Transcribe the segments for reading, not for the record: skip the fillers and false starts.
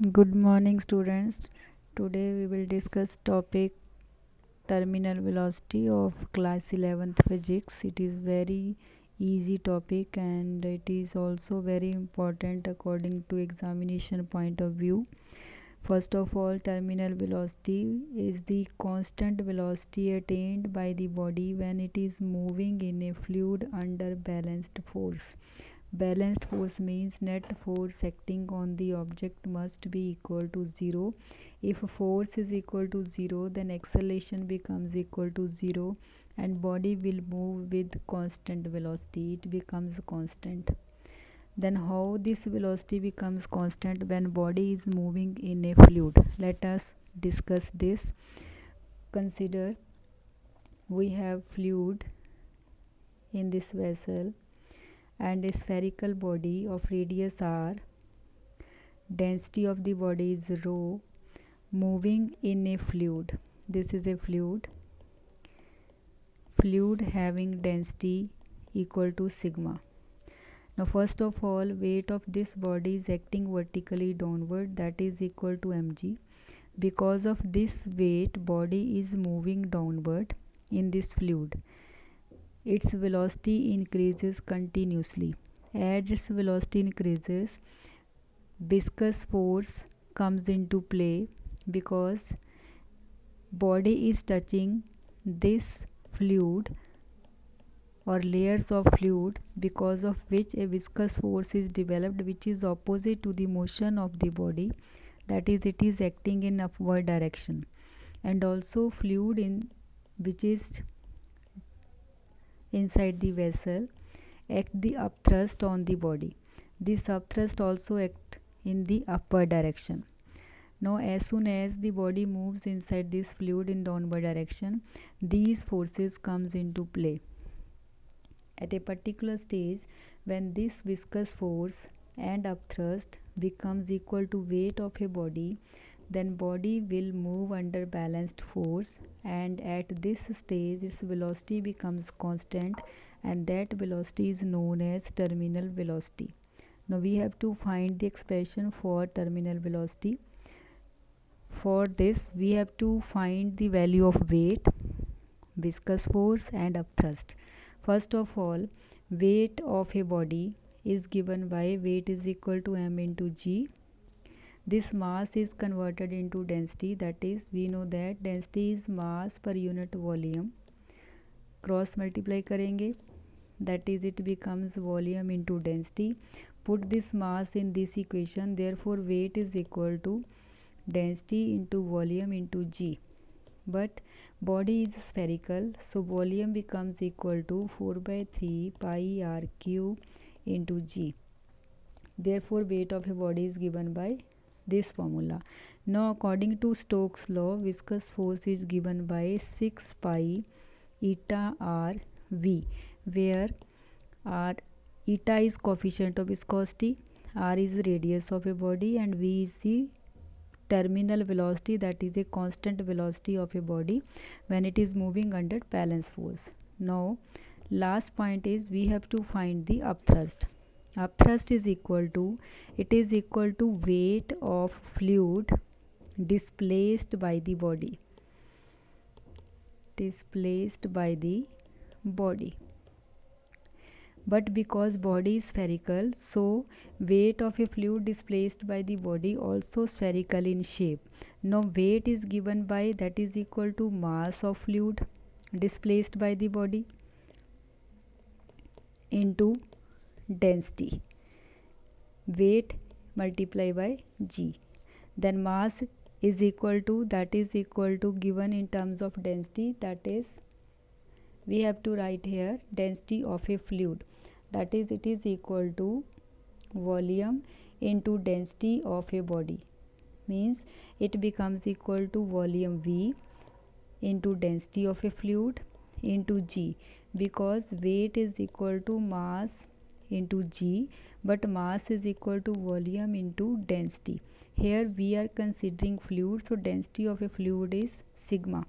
Good morning, students. Today we will discuss topic terminal velocity of class 11th physics. It is very easy topic and it is also very important according to examination point of view. First of all, terminal velocity is the constant velocity attained by the body when it is moving in a fluid under balanced force. Balanced force means net force acting on the object must be equal to 0. If force is equal to 0, then acceleration becomes equal to 0 and body will move with constant velocity. It becomes constant. Then how this velocity becomes constant when body is moving in a fluid? Let us discuss this. Consider we have fluid in this vessel and a spherical body of radius r. Density of the body is rho, moving in a fluid. This is a fluid having density equal to sigma. Now first of all, weight of this body is acting vertically downward, that is equal to mg. Because of this weight, body is moving downward in this fluid. Its velocity increases continuously. As its velocity increases, viscous force comes into play because body is touching this fluid or layers of fluid, because of which a viscous force is developed which is opposite to the motion of the body, that is it is acting in upward direction. And also fluid in which is inside the vessel act the upthrust on the body. This upthrust also act in the upward direction. Now as soon as the body moves inside this fluid in downward direction, these forces comes into play. At a particular stage, when this viscous force and upthrust becomes equal to weight of a body, then body will move under balanced force, and at this stage its velocity becomes constant, and that velocity is known as terminal velocity. Now we have to find the expression for terminal velocity. For this we have to find the value of weight, viscous force and upthrust. First of all, weight of a body is given by weight is equal to m into g. This mass is converted into density, that is we know that density is mass per unit volume. Cross multiply करेंगे, that is it becomes volume into density. Put this mass in this equation, therefore weight is equal to density into volume into g. But body is spherical, so volume becomes equal to 4 by 3 pi r cube into g. Therefore weight of a body is given by this formula. Now according to Stokes law, viscous force is given by 6 pi eta r v, where r eta is coefficient of viscosity, r is radius of a body, and v is the terminal velocity, that is a constant velocity of a body when it is moving under balance force. Now last point is we have to find the upthrust. Upthrust is equal to, it is equal to weight of fluid displaced by the body. But because body is spherical, so weight of a fluid displaced by the body also spherical in shape. Now weight is given by, that is equal to mass of fluid displaced by the body into density, weight multiply by g. Then mass is equal to, that is equal to given in terms of density, that is we have to write here density of a fluid, that is it is equal to volume into density of a body, means it becomes equal to volume v into density of a fluid into g, because weight is equal to mass into g, but mass is equal to volume into density. Here we are considering fluid, so density of a fluid is sigma.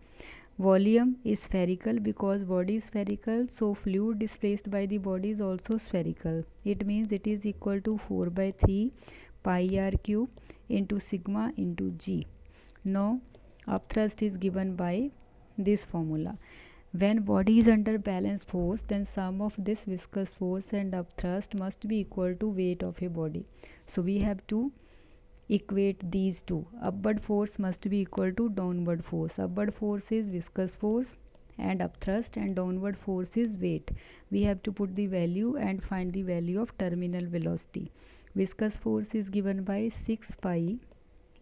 Volume is spherical because body is spherical, so fluid displaced by the body is also spherical. It means it is equal to 4 by 3 pi r cube into sigma into g. Now upthrust is given by this formula. When body is under balance force, then sum of this viscous force and upthrust must be equal to weight of a body. So we have to equate these two. Upward force must be equal to downward force. Upward force is viscous force and upthrust, and downward force is weight. We have to put the value and find the value of terminal velocity. Viscous force is given by 6 pi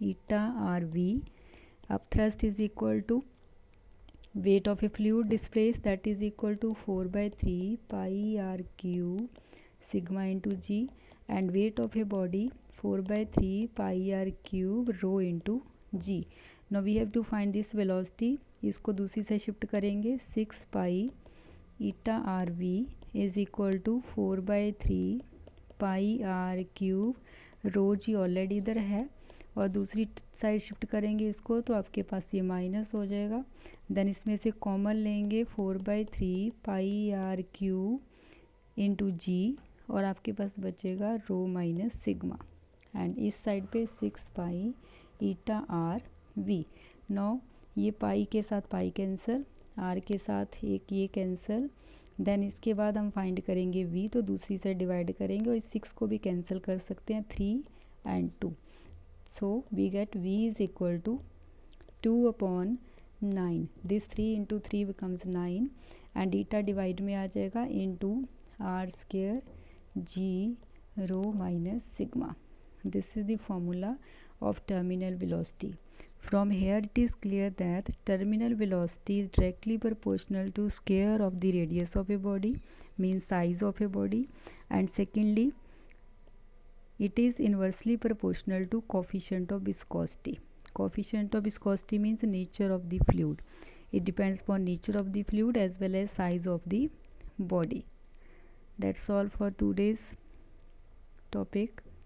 eta rv. Upthrust is equal to weight of a fluid displaced, that is equal to 4 by 3 pi r cube sigma into g, and weight of a body 4 by 3 pi r cube rho into g. Now we have to find this velocity. इसको दूसरी side shift करेंगे. 6 pi eta r v is equal to 4 by 3 pi r cube rho g already इधर है, और दूसरी side shift करेंगे इसको तो आपके पास ये माइनस हो जाएगा. देन इसमें से कॉमन लेंगे 4 by 3 pi r cube into g, और आपके पास बचेगा रो माइनस सिग्मा, एंड इस साइड पे 6 पाई ईटा आर वी. नौ ये पाई के साथ पाई कैंसिल, आर के साथ एक ये कैंसिल. देन इसके बाद हम फाइंड करेंगे v, तो दूसरी साइड डिवाइड करेंगे और इस 6 को भी कैंसिल कर सकते हैं, 3 and 2. So we get v is equal to 2/9. This 3 into 3 becomes 9, and eta divide में आ जाएगा into r square g rho minus sigma. This is the formula of terminal velocity. From here it is clear that terminal velocity is directly proportional to square of the radius of a body, means size of a body, and secondly it is inversely proportional to coefficient of viscosity. Coefficient of viscosity means nature of the fluid. It depends upon nature of the fluid as well as size of the body. That's all for today's topic.